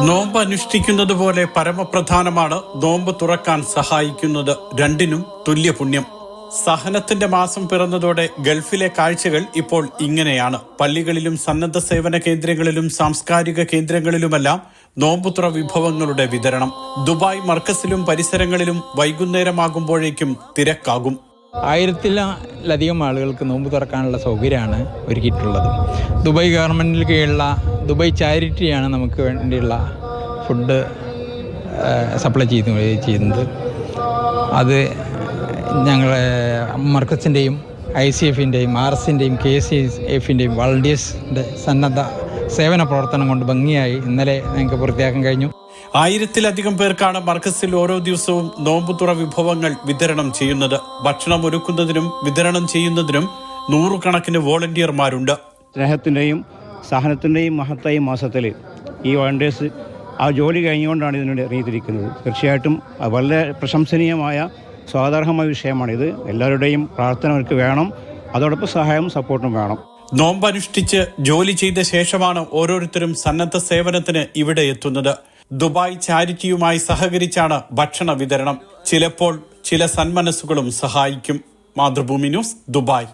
നോമ്പ് അനുഷ്ഠിക്കുന്നത് പോലെ പരമപ്രധാനമാണ് നോമ്പ് തുറക്കാൻ സഹായിക്കുന്നത്. രണ്ടിനും തുല്യപുണ്യം. സഹനത്തിന്റെ മാസം പിറന്നതോടെ ഗൾഫിലെ കാഴ്ചകൾ ഇപ്പോൾ ഇങ്ങനെയാണ്. പള്ളികളിലും സന്നദ്ധ സേവന കേന്ദ്രങ്ങളിലും സാംസ്കാരിക കേന്ദ്രങ്ങളിലുമെല്ലാം നോമ്പുതുറ വിഭവങ്ങളുടെ വിതരണം. ദുബായ് മർക്കസിലും പരിസരങ്ങളിലും വൈകുന്നേരമാകുമ്പോഴേക്കും തിരക്കാകും. 1000-ലധികം ആളുകൾക്ക് നോമ്പ് തുറക്കാനുള്ള സൗകര്യമാണ് ഒരുക്കിയിട്ടുള്ളത്. ദുബായ് ഗവൺമെൻറ്റിന് കീഴിലുള്ള ദുബായ് ചാരിറ്റിയാണ് നമുക്ക് വേണ്ടിയുള്ള ഫുഡ് സപ്ലൈ ചെയ്യുന്നത്. അത് ഞങ്ങളെ മർക്കസിൻ്റെയും ICF-ൻ്റെയും RS-ൻ്റെയും KCF-ൻ്റെയും വളണ്ടിയേഴ്സിൻ്റെ സന്നദ്ധ സേവന പ്രവർത്തനം കൊണ്ട് ഭംഗിയായി ഇന്നലെ ഞങ്ങൾക്ക് പൂർത്തിയാക്കാൻ കഴിഞ്ഞു. 1000-ലധികം പേർക്കാണ് മർക്കസിൽ ഓരോ ദിവസവും നോമ്പുതുറ വിഭവങ്ങൾ വിതരണം ചെയ്യുന്നത്. ഭക്ഷണം ഒരുക്കുന്നതിനും വിതരണം ചെയ്യുന്നതിനും 100 കണക്കിന് വോളണ്ടിയർമാരുണ്ട്. സ്നേഹത്തിൻ്റെയും സഹനത്തിൻ്റെയും മഹത്തായ മാസത്തിൽ ഈ വോളണ്ടിയേഴ്സ് ആ ജോലി കഴിഞ്ഞുകൊണ്ടാണ് ഇതിനുവേണ്ടി ഇറങ്ങിത്തിരിക്കുന്നത്. തീർച്ചയായിട്ടും വളരെ പ്രശംസനീയമായ സ്വാഗതാർഹമായ വിഷയമാണിത്. എല്ലാവരുടെയും പ്രാർത്ഥന അവർക്ക് വേണം. അതോടൊപ്പം സഹായവും സപ്പോർട്ടും വേണം. നോമ്പനുഷ്ഠിച്ച് ജോലി ചെയ്ത ശേഷമാണ് ഓരോരുത്തരും സന്നദ്ധ സേവനത്തിന് ഇവിടെ എത്തുന്നത്. ദുബായ് ചാരിറ്റിയുമായി സഹകരിച്ചാണ് ഭക്ഷണ വിതരണം. ചിലപ്പോൾ ചില സന്മനസ്സുകളും സഹായിക്കും. Mathrubhumi news, Dubai.